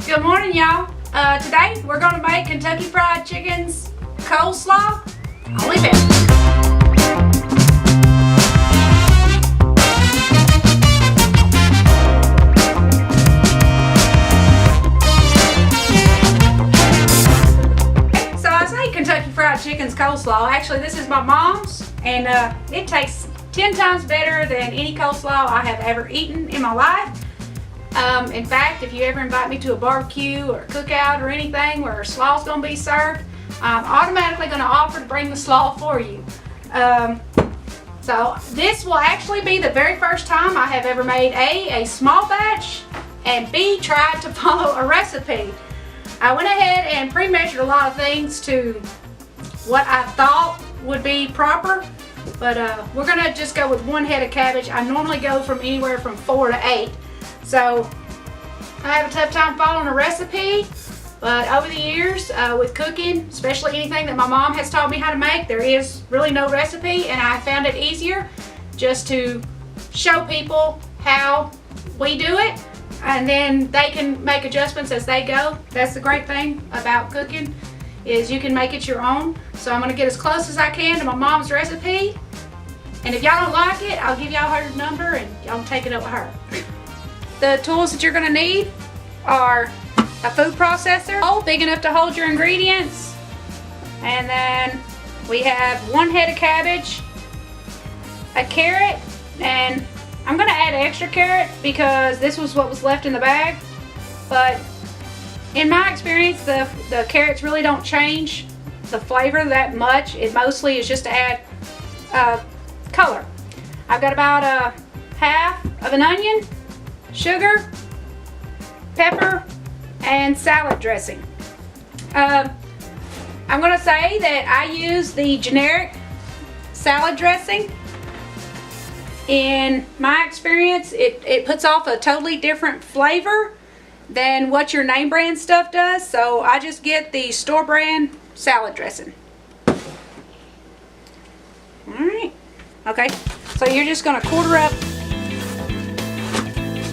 Good morning, y'all. Today we're going to make Kentucky Fried Chicken's coleslaw. I'll leave it. So I say Kentucky Fried Chicken's coleslaw. Actually, this is my mom's, and it tastes 10 times better than any coleslaw I have ever eaten in my life. In fact, if you ever invite me to a barbecue or a cookout or anything where slaw's going to be served, I'm automatically going to offer to bring the slaw for you. So this will actually be the very first time I have ever made a small batch, and B, tried to follow a recipe. I went ahead and pre-measured a lot of things to what I thought would be proper, but we're going to just go with 1 head of cabbage. I normally go from anywhere from 4 to 8. So I have a tough time following a recipe, but over the years with cooking, especially anything that my mom has taught me how to make, there is really no recipe, and I found it easier just to show people how we do it, and then they can make adjustments as they go. That's the great thing about cooking, is you can make it your own. So I'm going to get as close as I can to my mom's recipe, and if y'all don't like it, I'll give y'all her number and y'all take it up with her. The tools that you're going to need are a food processor, big enough to hold your ingredients, and then we have 1 head of cabbage, a carrot, and I'm going to add an extra carrot because this was what was left in the bag, but in my experience the carrots really don't change the flavor that much. It mostly is just to add color. I've got about a half of an onion, sugar, pepper, and salad dressing. I'm going to say that I use the generic salad dressing. In my experience, it puts off a totally different flavor than what your name brand stuff does, so I just get the store brand salad dressing. Alright, okay, so you're just going to quarter up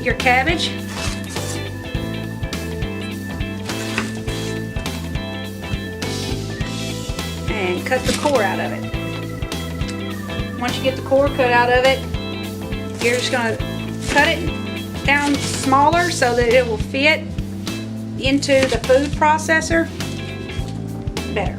your cabbage. And cut the core out of it. Once you get the core cut out of it, you're just going to cut it down smaller so that it will fit into the food processor better.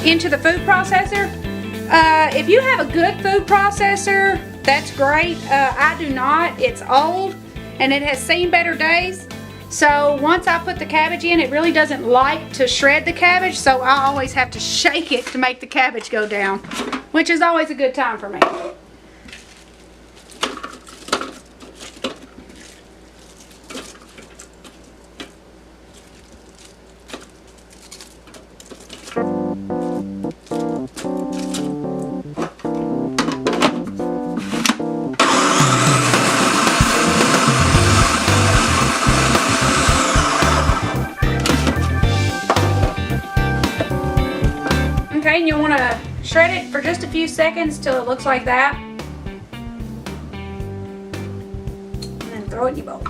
Into the food processor. If you have a good food processor, that's great. I do not. It's old and it has seen better days. So once I put the cabbage in, it really doesn't like to shred the cabbage, so I always have to shake it to make the cabbage go down, which is always a good time for me. Okay, and you'll want to shred it for just a few seconds till it looks like that. And then throw it in your bowl.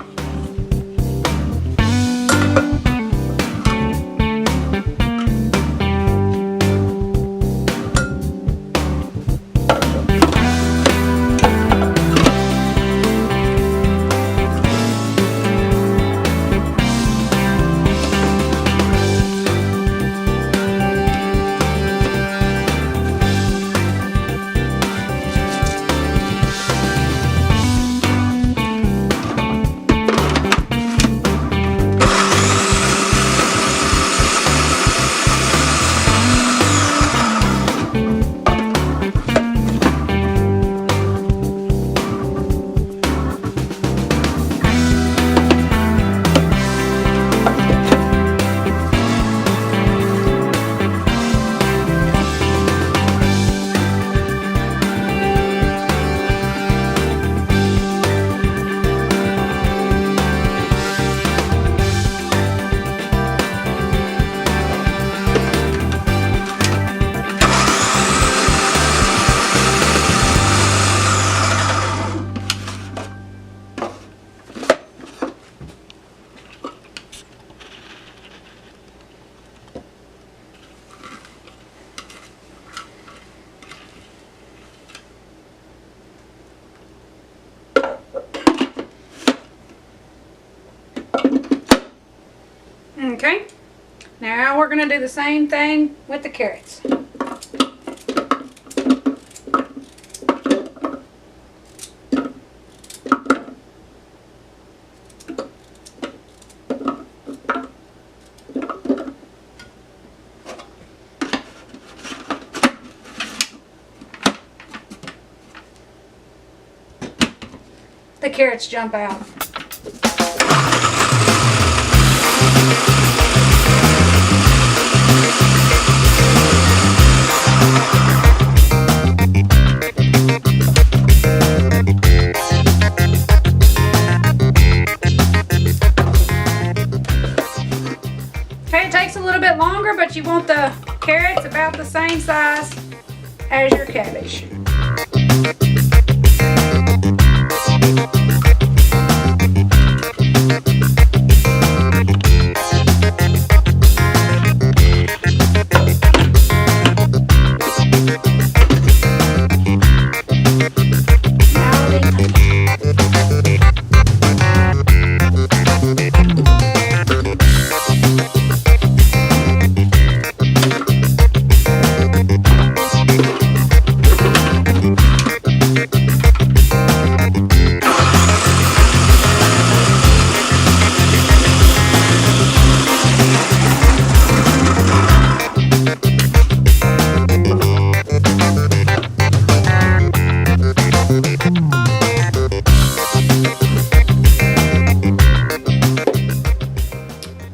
Now we're going to do the same thing with the carrots. The carrots jump out. Okay, it takes a little bit longer, but you want the carrots about the same size as your cabbage.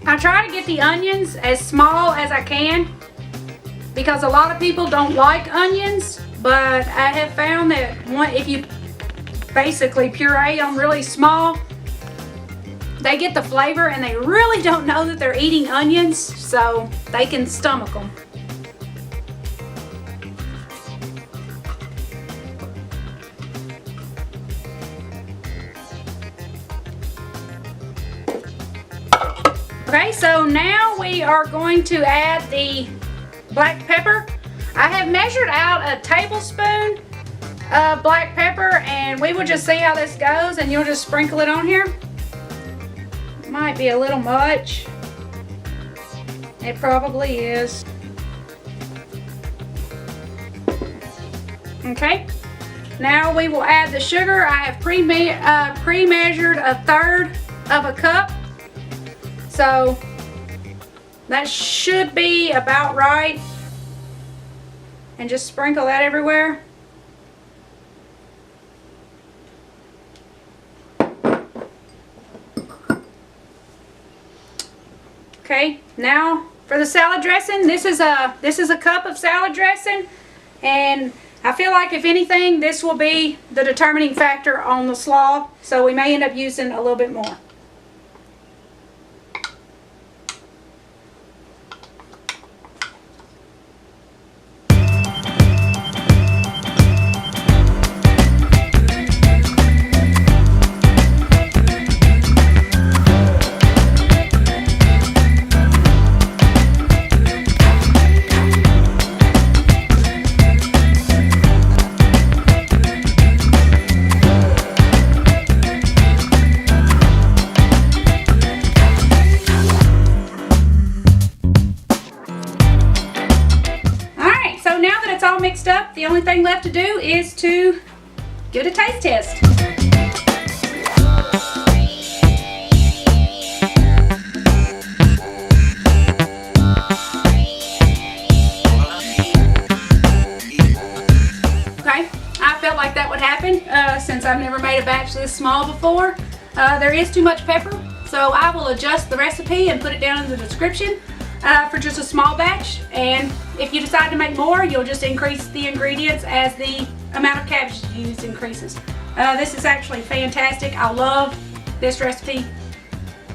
I try to get the onions as small as I can because a lot of people don't like onions, but I have found that if you basically puree them really small, they get the flavor and they really don't know that they're eating onions, so they can stomach them. Okay, so now we are going to add the black pepper. I have measured out a tablespoon of black pepper, and we will just see how this goes, and you'll just sprinkle it on here. It might be a little much. It probably is. Okay, now we will add the sugar. I have pre-measured a third of a cup. So that should be about right. And just sprinkle that everywhere. Okay, now for the salad dressing. This is a cup of salad dressing, and I feel like if anything, this will be the determining factor on the slaw. So we may end up using a little bit more. All mixed up, the only thing left to do is to give it a taste test. Okay, I felt like that would happen since I've never made a batch this small before. There is too much pepper, so I will adjust the recipe and put it down in the description for just a small batch. And if you decide to make more, you'll just increase the ingredients as the amount of cabbage used increases. This is actually fantastic. I love this recipe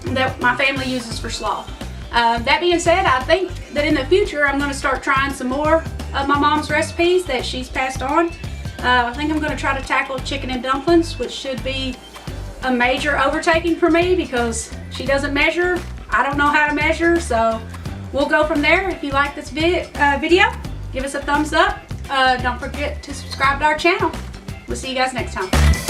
that my family uses for slaw. That being said, I think that in the future I'm going to start trying some more of my mom's recipes that she's passed on. I think I'm going to try to tackle chicken and dumplings, which should be a major overtaking for me because she doesn't measure. I don't know how to measure, so we'll go from there. If you like this video, give us a thumbs up. Don't forget to subscribe to our channel. We'll see you guys next time.